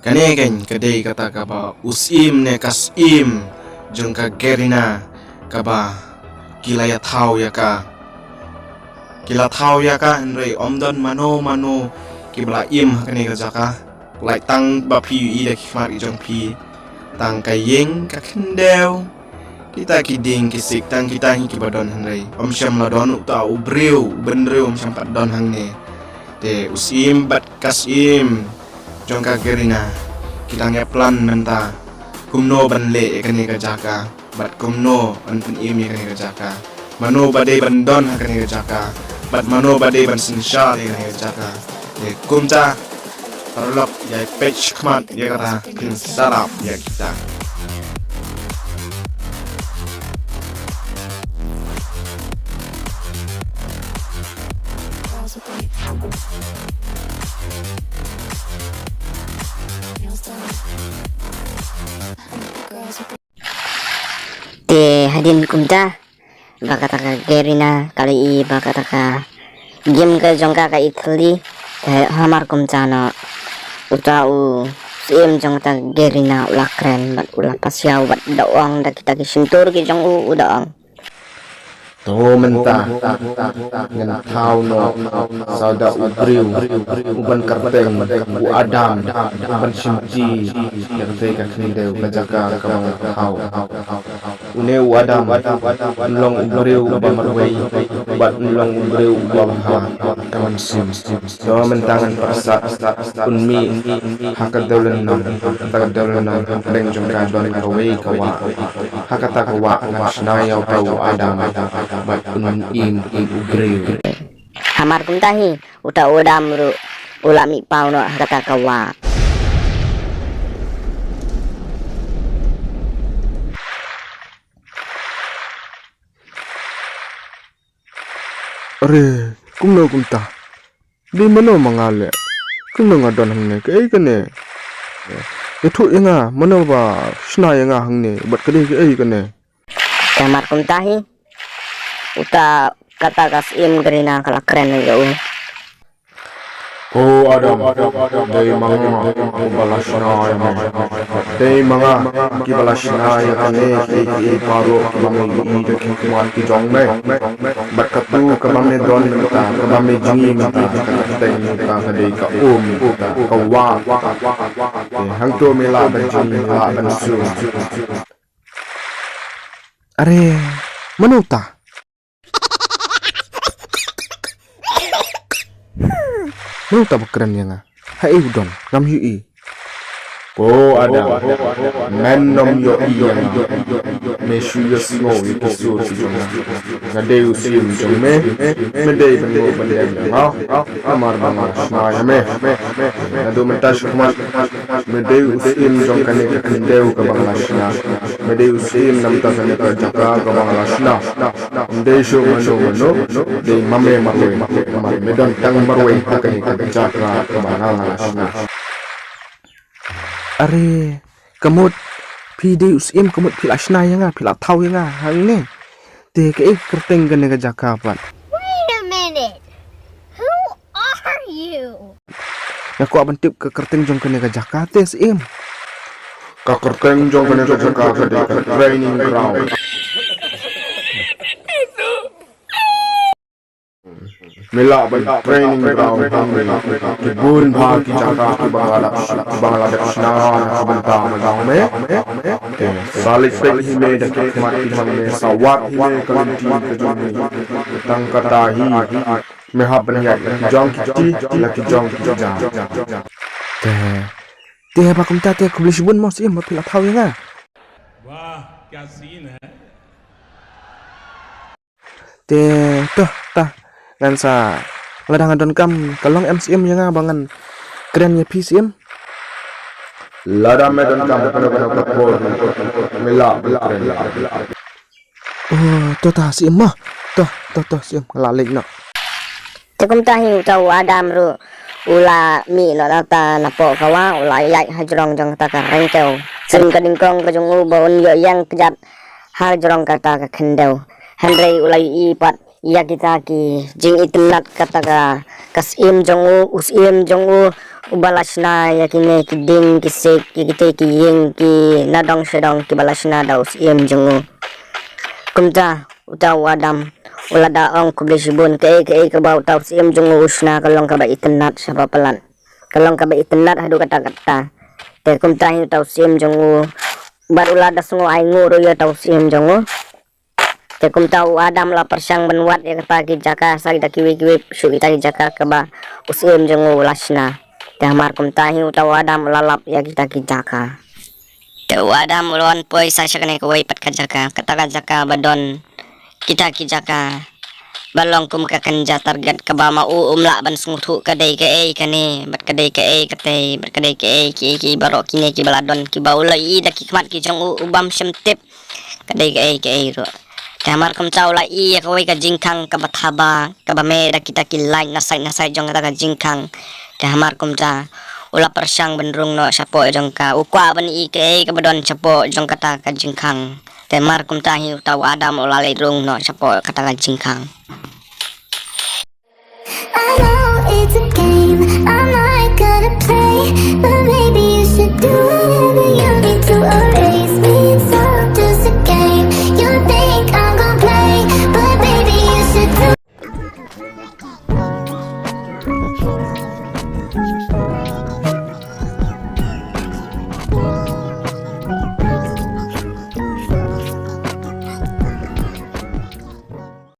Kanegen kadai kata kaba usim ne kasim jong ka gerina kaba kilaya thau ya ka henry omdon mano kibla im kane ka jaka lai tang ba pi i da khmar i jong pi tang ka yeng ka kendeu kita kiding kisik tang kita hi kibadon henry om syam ladon uta ubreu benreu om syam padon hang ne te usim bat kasim jong ka gerina kita ngeplan menta kumno ban le kane ka jaka bat kumno an pun imi kane ka jaka mano bade ban don kane ka jaka bat mano bade ban sinsha kane ka jaka ye kumta parlop ya pech kmat ya kata kin sarap ya kita Te hadin kumta bakataka gerina kali i bakataka game ke jongka ka ikli te hamar kumta no uta u sim jongta gerina ulakren bat ula pasya bat daong da kita ki sintur ki jong u daong to menta ngan thau no sauda ubriu uban karteng u adam uban simji yang te ka khinde ka jaka ka bang thau une u adam long ubriu ba marwei bat long ubriu ba ha kaman sim to mentangan persa unmi hakadaulan nam takadaulan nam deng jong ka don ka wei ka wa hakata ka wa snaya ka u adam bat unun im ubriu hamar kumta hi uta udam ru ulami pau no kata kawa Are, kumno kumta. Di mana mangale? Kumno ngadon hangne ke kene. Itu inga mana ba sna inga hangne bat kede ke kene. hamar kumta hi uta kata kasim gerina kala keren yo Oh Adam, dari manga balasna ya dari manga ki balasna ya kane ki paro ki mame i ki mati jong me berkatu ke mame don kita ke mame jingi mati ka teng ka kade ka ka wa hang to mela ban jingi la ban su are manuta Mau tak keren ya nga? Hai udon, ngam hui. Oh ada. Men nom yo iya. Me shu yo snow yo kisu si jong. Ngade usim jong me dei ben mo ben dei. Ha? Amar bang sma ya me. Ado mentash kumat. Me dei usim jong kane ka kendeu ka bang lasna. Me dei usim nam ta kane ka jaka ka bang lasna. Dei shu mano dei mame me don tang marwe ka kane ka jaka ka bang lasna. Are kamut pidi usim kamut pilashna ya nga pila thau ya nga hang ne te ke kerteng gane ga jakapan Wait a minute. Who are you? ya ko abantip ke kerteng jong kane ga jakate sim ka kerteng jong kane ga jakate ka training ground Mela ban training ground ke bun bha ki jaka ki Bangladesh na ka banta magaw me salik pe hi me da ke mat ki mang me sawat hi me kalinti ke jong tang kata hi me ha ban ya jong ki la ki jong ki ja te ba kum ta te ku bli bun mo sim ma pila thau ya वाह क्या सीन है te ta ngan sa ladang adon kam kalong MCM ya nga bangan keren ya PCM lada medon kam kono kapor mela oh to ta sim mah to sim lalik no Tukum tahi uta adam ru ula mi no ta na po kawa ula yai hajrong jong ta ka rengkeu sing ka dingkong ka jong u bon yo yang kejat hajrong kata ka kendeu Henry ulai i pat iya kita ki jing itinat kata ka kasim jong u usim jong u ubalas na yakine ki ding ki sek ki kite ki yeng ki nadong sedong ki balas na daus iem jungu kumta utaw adam ulada ong kublesibun ke bau taus iem jungu usna kalong ka ba itenat sa papalan kalong ka ba itenat hadu kata-kata te kumta hi taus iem jungu bar ulada sungu ai nguru ya taus iem jungu te kumta adam la persang benwat ya kata ki jaka sa kita kiwi su kita ki jaka ka ba usiem jungu ulasna te hamar kumta hi utaw adam lalap ya kita ki jaka te adam ulwan poi sa sakane ko wai pat ka jaka kata ka jaka badon kita ki jaka balong kum ka kanja target ka ba mau umla ban sungtu kadai ke kane bat kadai ke kate bat kadai ke ki barok kini ki baladon ki baulai da ki kmat ki jong ubam semtep kadai ke ro kamar kum chau la I ka wai ka jingkang ka bathaba ka ba me da kita ki line na sai jong ka jingkang kamar kum cha ula persang benrung no sapo jong ka ukwa ban I ke ka badon sapo jong kata ka jingkang temar kum tahi utaw adam ula le rung no sapo kata ka jingkang. I know it's a game, I'm not gonna play, but maybe you should do it.